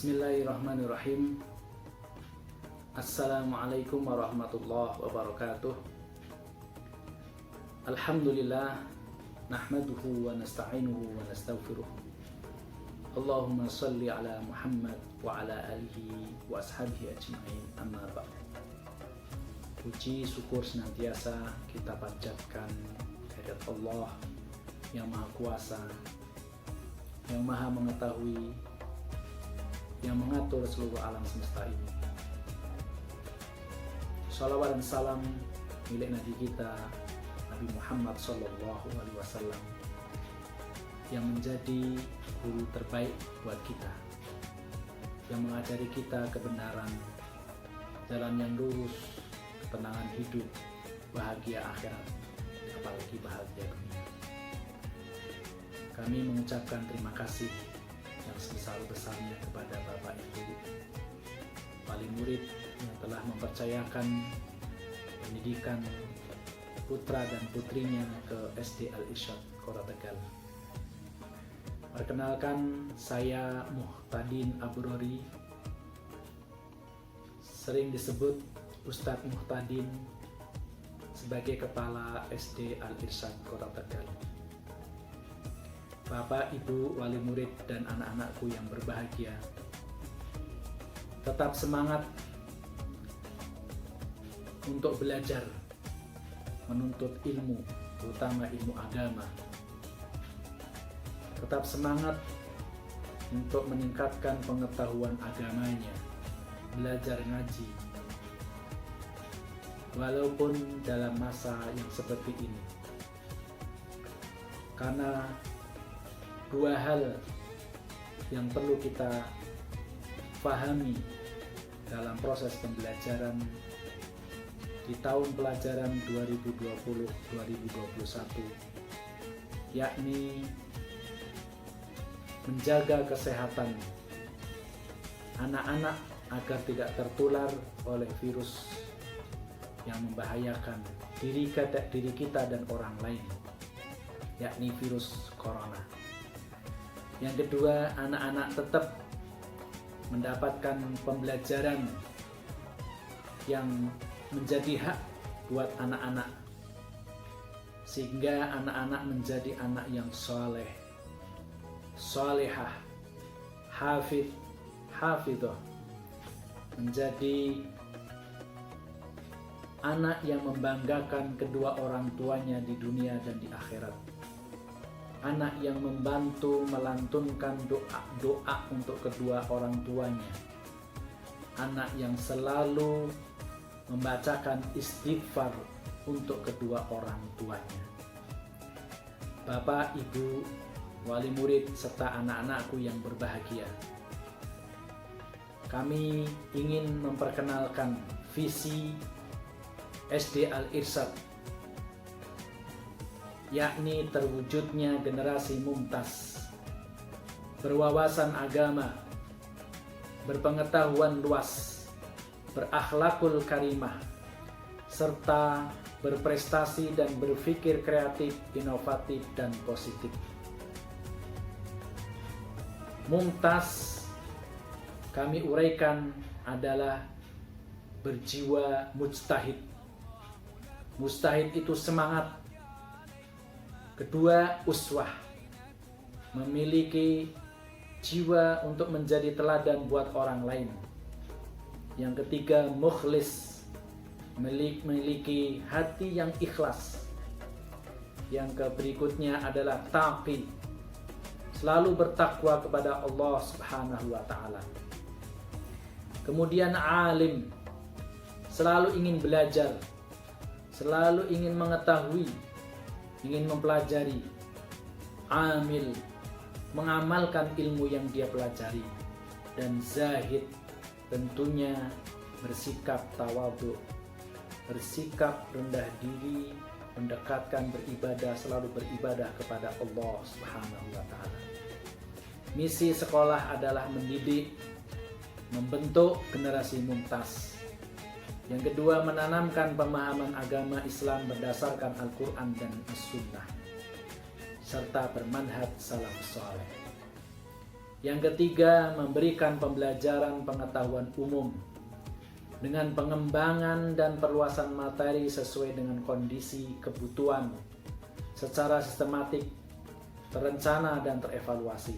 Bismillahirrahmanirrahim. Assalamualaikum warahmatullahi wabarakatuh. Alhamdulillah, nahmaduhu wa nasta'inuhu wa nastaghfiruh. Allahumma salli ala Muhammad wa ala alihi wa ashabihi ajma'in, amma ba'd. Puji syukur senantiasa kita panjatkan kehadirat Allah yang Maha Kuasa, yang Maha Mengetahui, yang mengatur seluruh alam semesta ini. Salawat dan salam milik Nabi kita, Nabi Muhammad SAW, yang menjadi guru terbaik buat kita, yang mengajari kita kebenaran, jalan yang lurus, ketenangan hidup, bahagia akhirat, apalagi bahagia dunia. Kami mengucapkan terima kasih yang sebesar-besarnya kepada Bapak Ibu wali murid yang telah mempercayakan pendidikan putra dan putrinya ke SD Al-Irsyad Kota Tegal. Perkenalkan, saya Muhtadin Abrori, sering disebut Ustadz Muhtadin, sebagai Kepala SD Al-Irsyad Kota Tegal. Bapak, Ibu, wali murid, dan anak-anakku yang berbahagia, tetap semangat untuk belajar, menuntut ilmu, terutama ilmu agama. Tetap semangat untuk meningkatkan pengetahuan agamanya, belajar ngaji, walaupun dalam masa yang seperti ini. Karena dua hal yang perlu kita pahami dalam proses pembelajaran di tahun pelajaran 2020-2021, yakni menjaga kesehatan anak-anak agar tidak tertular oleh virus yang membahayakan diri kita dan orang lain, yakni virus corona. Yang kedua, anak-anak tetap mendapatkan pembelajaran yang menjadi hak buat anak-anak, sehingga anak-anak menjadi anak yang soleh, solehah, hafidh, hafidhah, menjadi anak yang membanggakan kedua orang tuanya di dunia dan di akhirat. Anak yang membantu melantunkan doa untuk kedua orang tuanya. Anak yang selalu membacakan istighfar untuk kedua orang tuanya. Bapak, Ibu, wali murid, serta anak-anakku yang berbahagia, kami ingin memperkenalkan visi SD Al-Irsyad, yakni terwujudnya generasi mumtaz, berwawasan agama, berpengetahuan luas, berakhlakul karimah, serta berprestasi dan berpikir kreatif, inovatif, dan positif. Mumtaz kami uraikan adalah berjiwa mujtahid. Mujtahid itu semangat. Kedua, uswah, memiliki jiwa untuk menjadi teladan buat orang lain. Yang ketiga, mukhlis, memiliki hati yang ikhlas. Yang berikutnya adalah taqi, selalu bertakwa kepada Allah Subhanahu wa Ta'ala. Kemudian alim, selalu ingin belajar, selalu ingin mengetahui, ingin mempelajari. Amil, mengamalkan ilmu yang dia pelajari. Dan zahid, tentunya bersikap tawadhu, bersikap rendah diri, mendekatkan beribadah, selalu beribadah kepada Allah Subhanahu wa Ta'ala. Misi sekolah adalah mendidik, membentuk generasi mumtaz. Yang kedua, menanamkan pemahaman agama Islam berdasarkan Al-Quran dan As-Sunnah, serta bermanhaj salaf saleh. Yang ketiga, memberikan pembelajaran pengetahuan umum dengan pengembangan dan perluasan materi sesuai dengan kondisi kebutuhan secara sistematik, terencana, dan terevaluasi.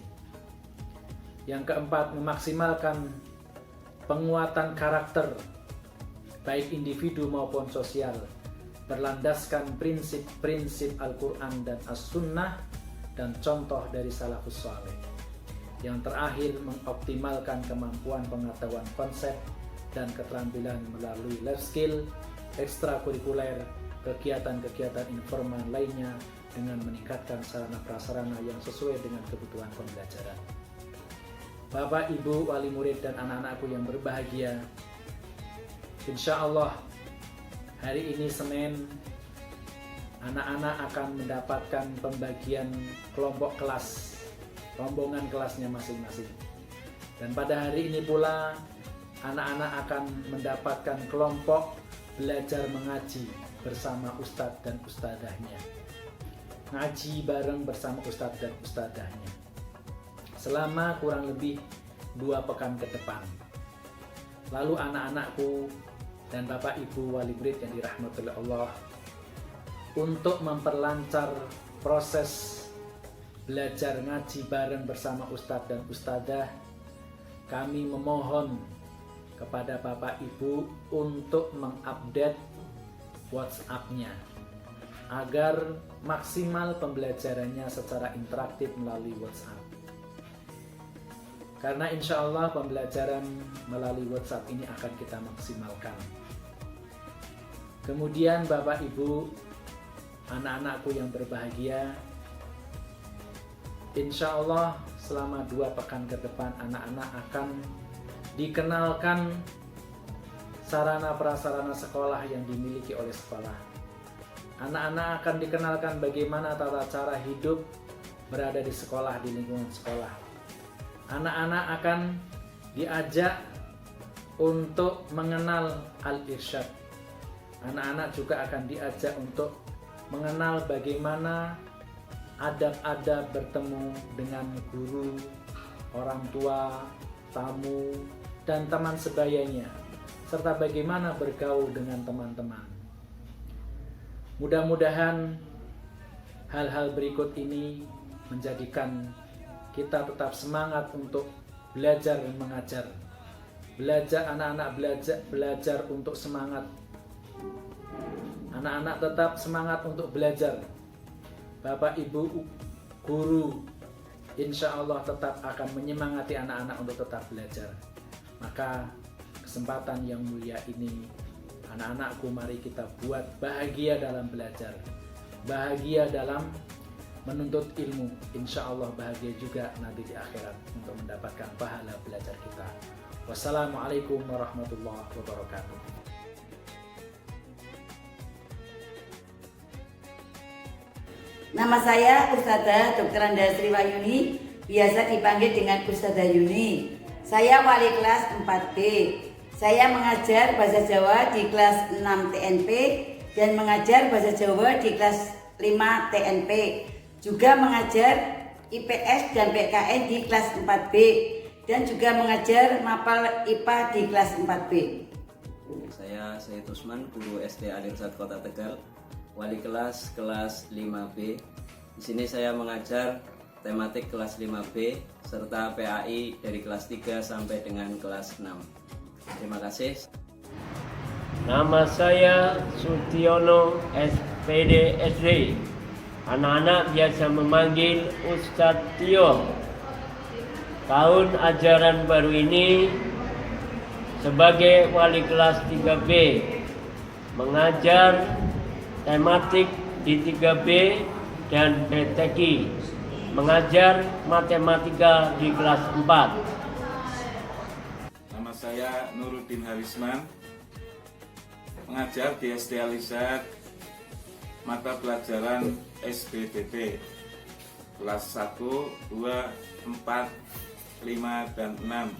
Yang keempat, memaksimalkan penguatan karakter baik individu maupun sosial berlandaskan prinsip-prinsip Al-Quran dan As-Sunnah dan contoh dari salafus saleh. Yang terakhir, mengoptimalkan kemampuan pengetahuan konsep dan keterampilan melalui life skill, ekstrakurikuler, kegiatan-kegiatan informal lainnya dengan meningkatkan sarana prasarana yang sesuai dengan kebutuhan pembelajaran. Bapak, Ibu, wali murid, dan anak-anakku yang berbahagia, insya Allah hari ini Senin, anak-anak akan mendapatkan pembagian kelompok kelas, rombongan kelasnya masing-masing. Dan pada hari ini pula anak-anak akan mendapatkan kelompok belajar mengaji bersama ustadz dan ustadzahnya. Ngaji bareng bersama ustadz dan ustadzahnya selama kurang lebih 2 pekan ke depan. Lalu anak-anakku dan Bapak Ibu wali murid yang dirahmati oleh Allah, untuk memperlancar proses belajar ngaji bareng bersama ustadz dan ustadzah, kami memohon kepada Bapak Ibu untuk mengupdate WhatsApp-nya agar maksimal pembelajarannya secara interaktif melalui WhatsApp. Karena insya Allah pembelajaran melalui WhatsApp ini akan kita maksimalkan. Kemudian Bapak Ibu, anak-anakku yang berbahagia, insya Allah selama 2 pekan ke depan anak-anak akan dikenalkan sarana prasarana sekolah yang dimiliki oleh sekolah. Anak-anak akan dikenalkan bagaimana tata cara hidup berada di sekolah, di lingkungan sekolah. Anak-anak akan diajak untuk mengenal al-irsyad. Anak-anak juga akan diajak untuk mengenal bagaimana adab-adab bertemu dengan guru, orang tua, tamu, dan teman sebayanya, serta bagaimana bergaul dengan teman-teman. Mudah-mudahan hal-hal berikut ini menjadikan kita tetap semangat untuk belajar dan mengajar. Anak-anak belajar untuk semangat. Anak-anak tetap semangat untuk belajar. Bapak, Ibu, guru, insya Allah tetap akan menyemangati anak-anak untuk tetap belajar. Maka kesempatan yang mulia ini, anak-anakku, mari kita buat bahagia dalam belajar, bahagia dalam menuntut ilmu. Insya Allah bahagia juga nanti di akhirat untuk mendapatkan pahala belajar kita. Wassalamualaikum warahmatullahi wabarakatuh. Nama saya Ustadzah Dr. Anda Sri Wahyuni, biasa dipanggil dengan Ustadzah Yuni. Saya wali kelas 4B. Saya mengajar bahasa Jawa di kelas 6 TNP dan mengajar bahasa Jawa di kelas 5 TNP. Juga mengajar IPS dan PKN di kelas 4B dan juga mengajar mapel IPA di kelas 4B. Saya Syed Usman, guru SD Al-Irsyad Kota Tegal, wali kelas 5B. Di sini saya mengajar tematik kelas 5B serta PAI dari kelas 3 sampai dengan kelas 6. Terima kasih. Nama saya Sutiono SPD SD. Anak-anak biasa memanggil Ustadz Tio. Tahun ajaran baru ini sebagai wali kelas 3B mengajar tematik di 3B dan BTQ, mengajar matematika di kelas 4. Nama saya Nuruddin Harisman, mengajar di SD Al-Irsyad mata pelajaran SBDT kelas 1, 2, 4, 5, dan 6.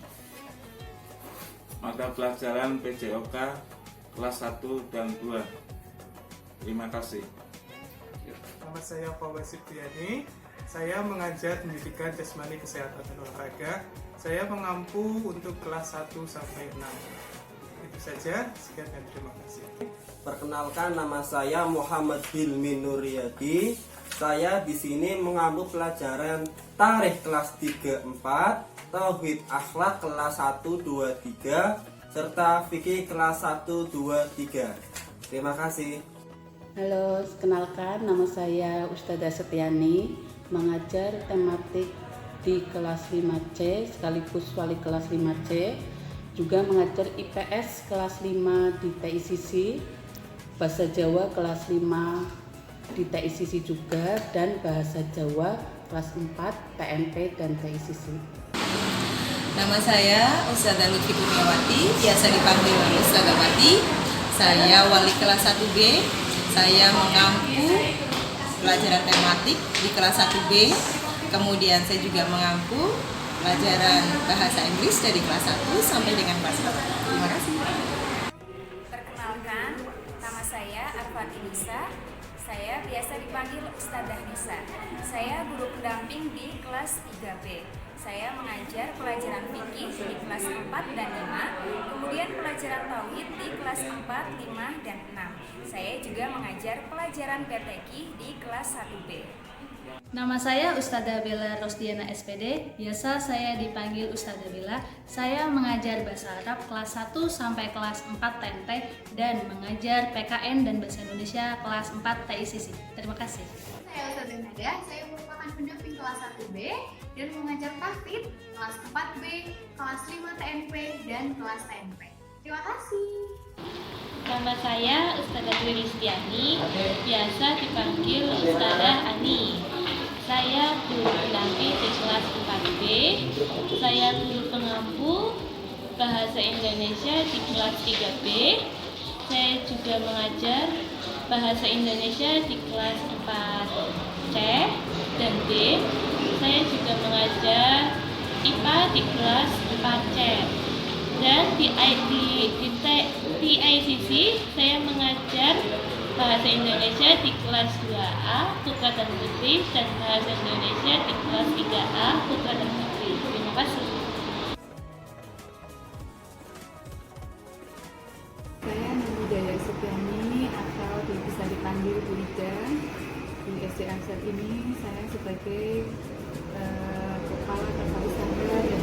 Mata pelajaran PJOK kelas 1 dan 2. Terima kasih. Nama saya Fawaz Supriyadi, Saya mengajar pendidikan jasmani kesehatan dan olahraga. Saya mengampu untuk kelas 1 sampai 6. Itu saja, sekian dan terima kasih. Perkenalkan, nama saya Muhammad Hilmi Nuryadi. Saya di sini mengampu pelajaran Tarikh kelas 3-4, Tauhid Akhlak kelas 1-2-3, serta Fikih kelas 1-2-3. Terima kasih. Halo, kenalkan nama saya Ustadzah Setiani, mengajar tematik di kelas 5C sekaligus wali kelas 5C, juga mengajar IPS kelas 5 di TICC, Bahasa Jawa kelas 5 di TICC juga, dan Bahasa Jawa kelas 4 TNP dan TICC. Nama saya Ustadzah Lutfi Kurniawati, biasa dipanggil Ustadzah Mati. Saya wali kelas 1B. Saya mengampu pelajaran tematik di kelas 1B. Kemudian saya juga mengampu pelajaran bahasa Inggris dari kelas 1 sampai dengan kelas 4. Terima kasih. Perkenalkan, nama saya Arfati Nisa. Saya biasa dipanggil Ustadzah Nisa. Saya guru pendamping di kelas 3B. Saya mengajar pelajaran fikih di kelas 4 dan 5, kemudian pelajaran tauhid di kelas 4, 5, dan 6. Saya juga mengajar pelajaran PTQ di kelas 1B. Nama saya Ustadzah Bella Rosdiana SPD, biasa saya dipanggil Ustadzah Bella. Saya mengajar bahasa Arab kelas 1 sampai kelas 4 TNT dan mengajar PKN dan bahasa Indonesia kelas 4 TICC. Terima kasih. Saya Ustadzah Nada, saya merupakan pendamping kelas 1B dan mengajar tahfidz kelas 4B, kelas 5 TNP, dan kelas TNP. Terima kasih. Nama saya Ustadzah Dwi Listiani, biasa dipanggil Ustadzah Ani. Saya guru pendamping di kelas 4B. Saya guru pengampu bahasa Indonesia di kelas 3B. Saya juga mengajar bahasa Indonesia di kelas 4C dan D. Saya juga mengajar IPA di kelas 4C. Dan di ICC saya mengajar bahasa Indonesia di kelas 2A putra dan putri, dan bahasa Indonesia di kelas 3A putra dan putri. Terima kasih. Saya Nurudaya Setiani atau bisa dipanggil Bu Ida. Di SD Ansar ini saya sebagai kepala terpadu standar dan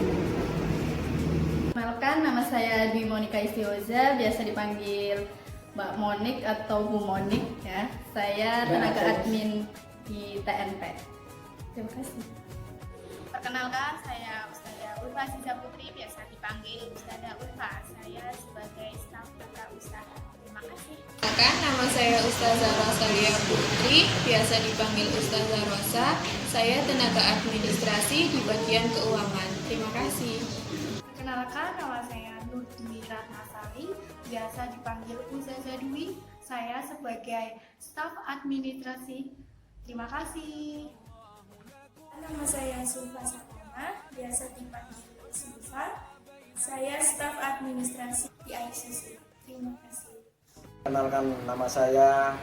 Perkenalkan, nama saya Dwi Monika Istioza, biasa dipanggil Mbak Monik atau Bu Monik ya. Saya tenaga admin di TNP. Terima kasih. Perkenalkan, saya Ustadzah Ulfa Siza Putri, biasa dipanggil Ustadzah Ulfa. Saya sebagai staf tata usaha. Terima kasih. Perkenalkan, nama saya Ustadzah Rosalia Putri, biasa dipanggil Ustadzah Rosa. Saya tenaga administrasi di bagian keuangan. Terima kasih. Perkenalkan, nama saya Nur Dwi Ratnasari, biasa dipanggil Ustadzah Dwi. Saya sebagai staf administrasi. Terima kasih. Nama saya Sulfa Satama, biasa dipanggil Sulfa. Saya staf administrasi di ICC. Terima kasih. Kenalkan, nama saya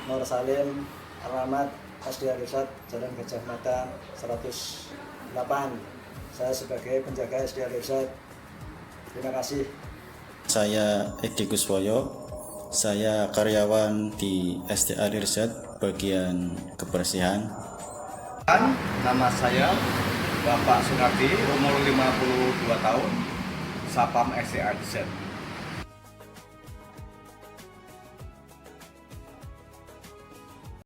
Nur Salim, alamat SD Al-Irsyad, Jalan Gajah Mada 108. Saya sebagai penjaga SD Al-Irsyad. Terima kasih. Saya Edi Kuswoyo, saya karyawan di SD Al-Irsyad bagian kebersihan. Nama saya Bapak Sunardi, umur 52 tahun, Sapam SD Al-Irsyad.